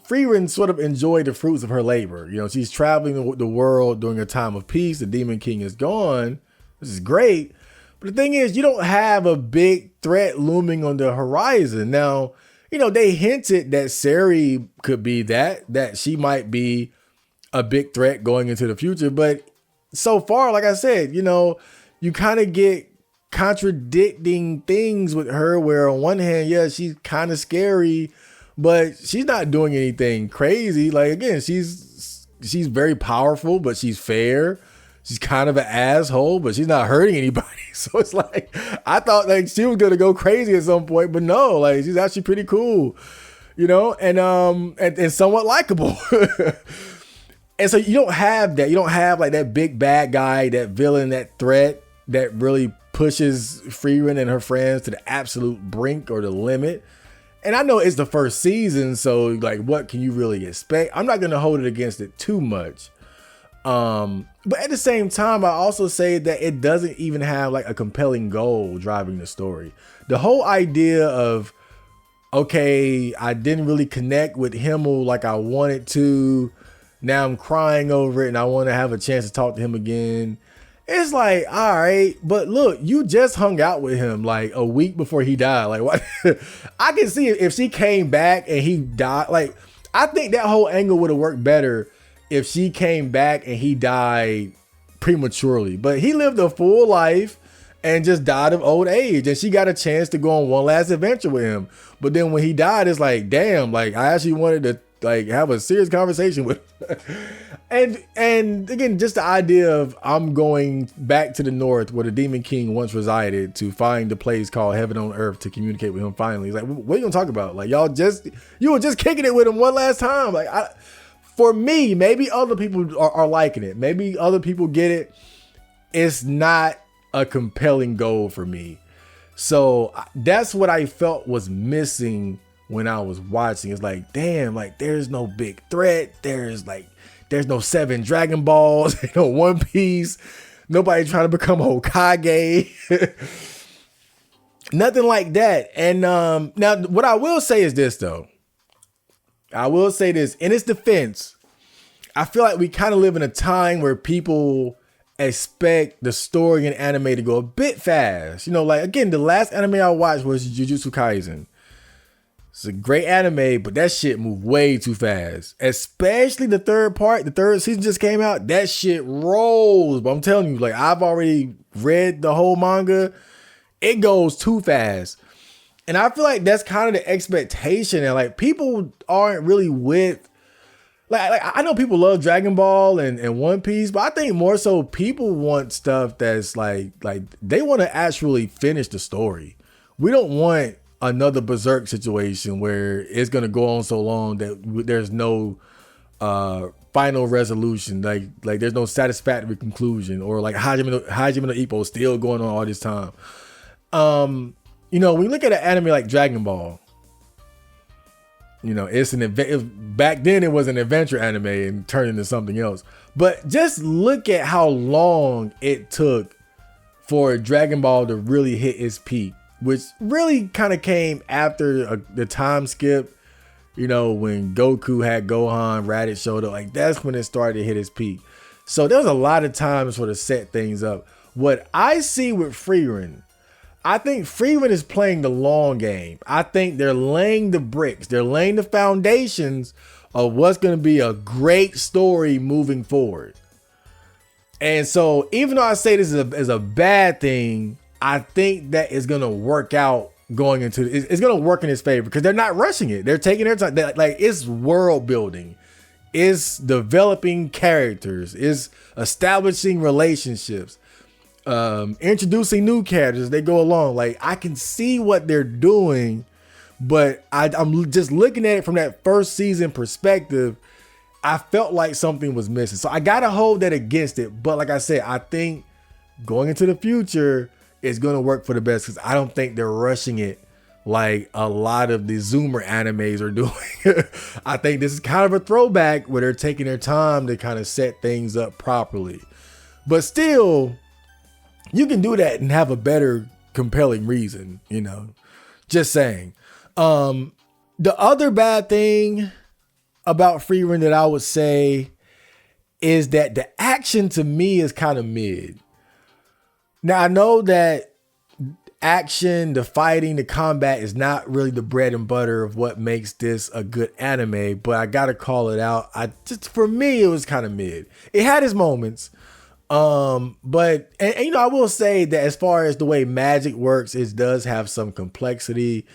[SPEAKER 1] Frieren sort of enjoy the fruits of her labor. She's traveling the world during a time of peace. The Demon King is gone. This is great. But the thing is, you don't have a big threat looming on the horizon. Now, they hinted that Sari could be that she might be a big threat going into the future. But so far, like I said, you kind of get contradicting things with her, where on one hand, yeah, she's kind of scary, but she's not doing anything crazy. Like, again, she's very powerful, but she's fair. She's kind of an asshole, but she's not hurting anybody. So it's like, I thought like she was gonna go crazy at some point, but no, like she's actually pretty cool, and somewhat likable. And so you don't have that. You don't have like that big bad guy, that villain, that threat that really pushes Frieren and her friends to the absolute brink or the limit. And I know it's the first season, so like, what can you really expect? I'm not gonna hold it against it too much. But at the same time, I also say that it doesn't even have like a compelling goal driving the story. The whole idea of, okay, I didn't really connect with Himmel like I wanted to. Now I'm crying over it and I want to have a chance to talk to him again. It's like, all right, but look, you just hung out with him like a week before he died. Like, what? I can see if she came back and he died. Like, I think that whole angle would have worked better if she came back and he died prematurely. But he lived a full life and just died of old age, and she got a chance to go on one last adventure with him. But then when he died, it's like, damn, like I actually wanted to like have a serious conversation with him. and again, just the idea of I'm going back to the north where the Demon King once resided to find a place called Heaven on Earth to communicate with him finally. It's like, what are you gonna talk about? Like, you were just kicking it with him one last time. Like, for me, maybe other people are liking it. Maybe other people get it. It's not a compelling goal for me. So that's what I felt was missing when I was watching. It's like, damn, like there's no big threat. There's no 7 Dragon Balls, no One Piece. Nobody trying to become Hokage. Nothing like that. And now what I will say is this though. I will say this in its defense. I feel like we kind of live in a time where people expect the story in anime to go a bit fast. Like again, the last anime I watched was Jujutsu Kaisen. It's a great anime, but that shit moved way too fast. Especially the third part, the third season just came out. That shit rolls. But I'm telling you, like I've already read the whole manga. It goes too fast. And I feel like that's kind of the expectation, and like people aren't really with, like I know people love Dragon Ball and One Piece, but I think more so people want stuff that's like they want to actually finish the story. We don't want another Berserk situation where it's gonna go on so long that there's no final resolution, like there's no satisfactory conclusion, or like Hajime no Ippo still going on all this time. You know, when you look at an anime like Dragon Ball, you know, it's back then it was an adventure anime and turned into something else. But just look at how long it took for Dragon Ball to really hit its peak, which really kind of came after the time skip. You know, when Goku had Gohan, Raditz showed up, like that's when it started to hit its peak. So there was a lot of times for to set things up. What I see with Frieren, I think Frieren is playing the long game. I think they're laying the bricks. They're laying the foundations of what's going to be a great story moving forward. And so even though I say this is a bad thing, I think that is going to work out going into it's going to work in his favor because they're not rushing it. They're taking their time. Like it's world building. It's developing characters. It's establishing relationships. Introducing new characters as they go along. Like I can see what they're doing, but I'm just looking at it from that first season perspective. I felt like something was missing, so I gotta hold that against it. But like I said, I think going into the future is gonna work for the best because I don't think they're rushing it like a lot of the Zoomer animes are doing. I think this is kind of a throwback where they're taking their time to kind of set things up properly, but still. You can do that and have a better compelling reason, you know, just saying. The other bad thing about Frieren that I would say is that the action to me is kind of mid. Now I know that action, the fighting, the combat is not really the bread and butter of what makes this a good anime, but I got to call it out. For me, it was kind of mid. It had its moments. But you know, I will say that as far as the way magic works, it does have some complexity.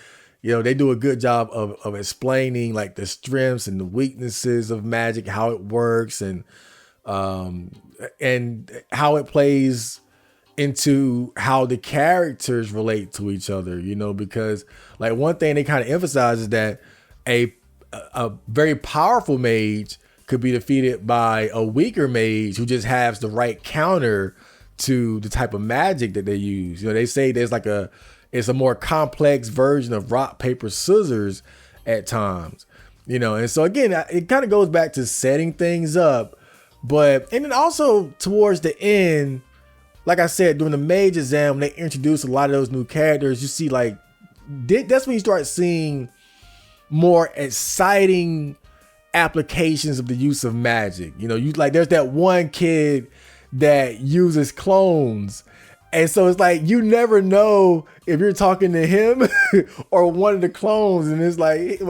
[SPEAKER 1] You know, they do a good job of explaining like the strengths and the weaknesses of magic, how it works, and how it plays into how the characters relate to each other, you know, because like one thing they kind of emphasize is that a very powerful mage could be defeated by a weaker mage who just has the right counter to the type of magic that they use. You know, they say it's a more complex version of rock, paper, scissors at times, you know? And so again, it kind of goes back to setting things up, and then also towards the end, like I said, during the mage exam, they introduce a lot of those new characters. You see, like, that's when you start seeing more exciting applications of the use of magic. You know, there's that one kid that uses clones, and so it's like you never know if you're talking to him or one of the clones. And it's like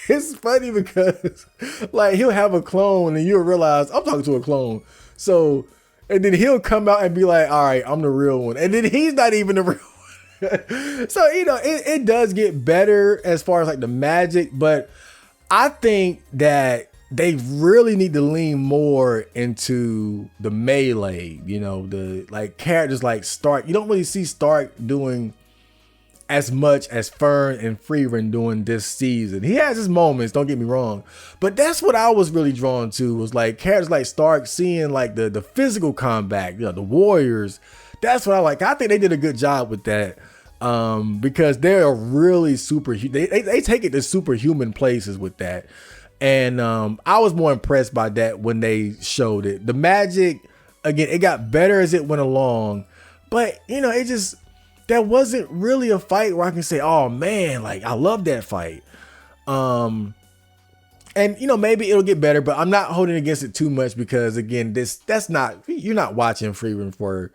[SPEAKER 1] it's funny because like he'll have a clone and you'll realize I'm talking to a clone. So and then he'll come out and be like, all right, I'm the real one, and then he's not even the real one. So you know, it does get better as far as like the magic, but I think that they really need to lean more into the melee, you know, the like characters like Stark. You don't really see Stark doing as much as Fern and Frieren doing this season. He has his moments, don't get me wrong, but that's what I was really drawn to, was like characters like Stark, seeing like the physical combat, you know, the warriors. That's what I like. I think they did a good job with that. Because they're really they take it to superhuman places with that. And I was more impressed by that when they showed it. The magic, again, it got better as it went along, but you know, there wasn't really a fight where I can say, oh man, like I love that fight. And you know, maybe it'll get better, but I'm not holding against it too much because again, you're not watching Frieren for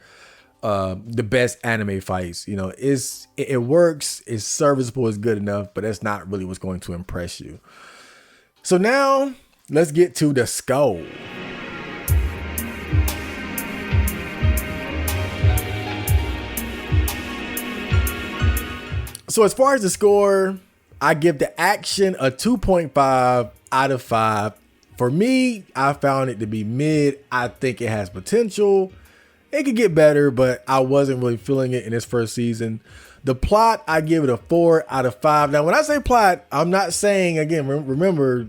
[SPEAKER 1] the best anime fights. You know, it works, it's serviceable, it's good enough, but that's not really what's going to impress you. So now let's get to the score. So as far as the score, I give the action a 2.5 out of 5 For me, I found it to be mid. I think it has potential. It could get better, but I wasn't really feeling it in its first season. The plot, I give it a 4 out of 5. Now, when I say plot, I'm not saying, again, remember,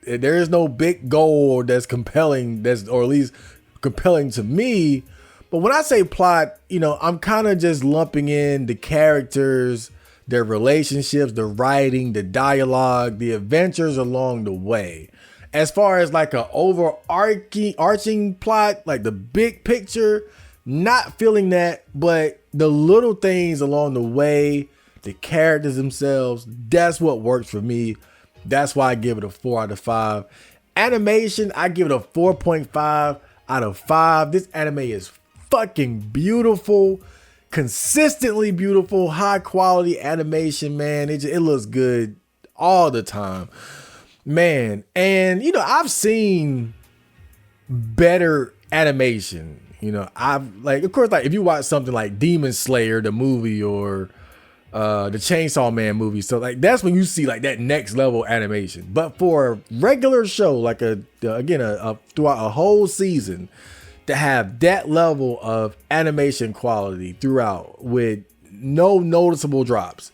[SPEAKER 1] there is no big goal that's compelling, or at least compelling to me. But when I say plot, I'm kind of just lumping in the characters, their relationships, the writing, the dialogue, the adventures along the way. As far as like an overarching plot, like the big picture, not feeling that, but the little things along the way, the characters themselves, that's what works for me. That's why I give it a 4 out of 5. Animation, I give it a 4.5 out of 5. This anime is fucking beautiful, consistently beautiful, high quality animation, man. It looks good all the time, man. And, I've seen better animation. I've of course, if you watch something like Demon Slayer, the movie, or the Chainsaw Man movie, so that's when you see that next level animation. But for a regular show, throughout a whole season, to have that level of animation quality throughout with no noticeable drops,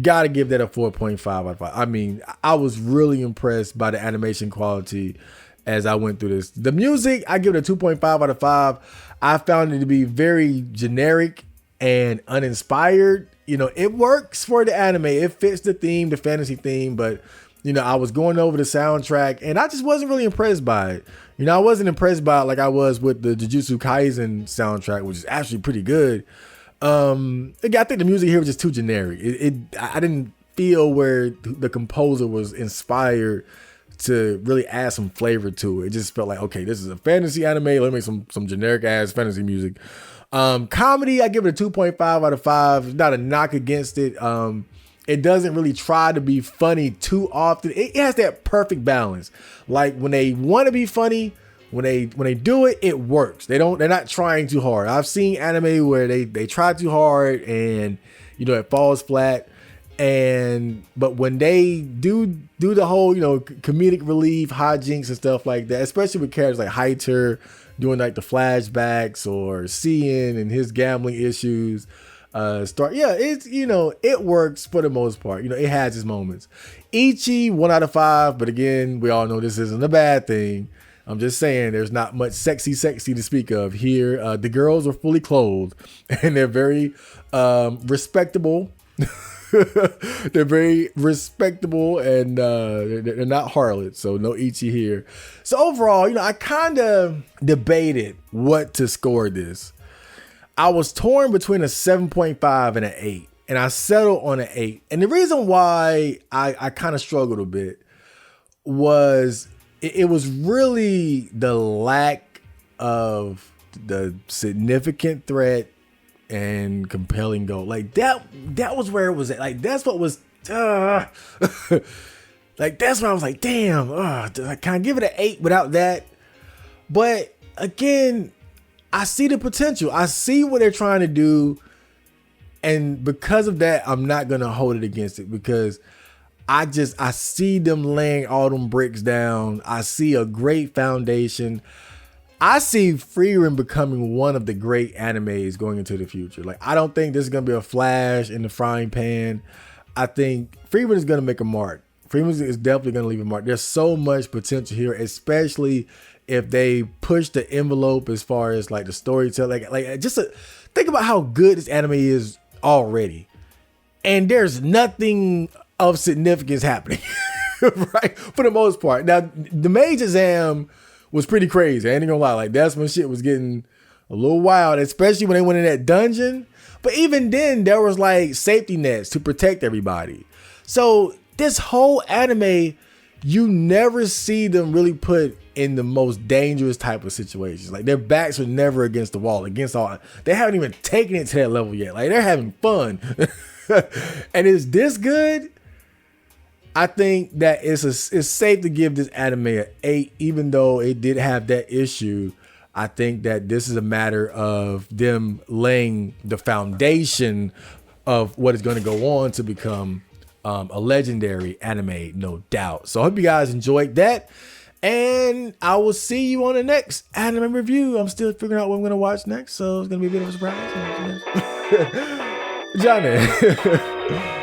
[SPEAKER 1] gotta give that a 4.5 out of 5. I mean, I was really impressed by the animation quality as I went through this. The music, I give it a 2.5 out of 5. I found it to be very generic and uninspired. It works for the anime. It fits the theme, the fantasy theme, but I was going over the soundtrack and I just wasn't really impressed by it. I wasn't impressed by it like I was with the Jujutsu Kaisen soundtrack, which is actually pretty good. Again, I think the music here was just too generic. I didn't feel where the composer was inspired to really add some flavor to it. It just felt like, okay, this is a fantasy anime. Let me make some generic ass fantasy music. Comedy, I give it a 2.5 out of 5. Not a knock against it. It doesn't really try to be funny too often. It has that perfect balance. Like when they want to be funny, when they do it, it works. They're not trying too hard. I've seen anime where they try too hard and it falls flat. But when they do the whole comedic relief, hijinks and stuff like that, especially with characters like Haiter doing the flashbacks, or Cian and his gambling issues, it works for the most part. It has its moments. Ichi, 1 out of 5, but again, we all know this isn't a bad thing. I'm just saying there's not much sexy to speak of here. The girls are fully clothed and they're very respectable. They're very respectable and they're not harlots, so no Ichi here. So overall, I kind of debated what to score this. I was torn between a 7.5 and an 8, and I settled on an 8. And the reason why I kind of struggled a bit was it was really the lack of the significant threat and compelling goal. That was where it was at. That's what was that's why I was like, damn, can I give it an 8 without that? But again, I see the potential. I see what they're trying to do. And because of that, I'm not going to hold it against it, because I see them laying all them bricks down. I see a great foundation. I see Frieren becoming one of the great animes going into the future. I don't think this is going to be a flash in the frying pan. I think Frieren is going to make a mark. Frieren is definitely going to leave a mark. There's so much potential here, especially if they push the envelope as far as the storytelling. Think about how good this anime is already. And there's nothing of significance happening, right? For the most part. Now, the Mage Exam was pretty crazy. I ain't gonna lie. That's when shit was getting a little wild, especially when they went in that dungeon. But even then, there was safety nets to protect everybody. So this whole anime, you never see them really put in the most dangerous type of situations. Their backs are never against the wall, they haven't even taken it to that level yet. They're having fun. And it's this good. I think that it's safe to give this anime an 8, even though it did have that issue. I think that this is a matter of them laying the foundation of what is going to go on to become a legendary anime, no doubt. So I hope you guys enjoyed that. And I will see you on the next anime review. I'm still figuring out what I'm going to watch next, so it's going to be a bit of a surprise. Johnny.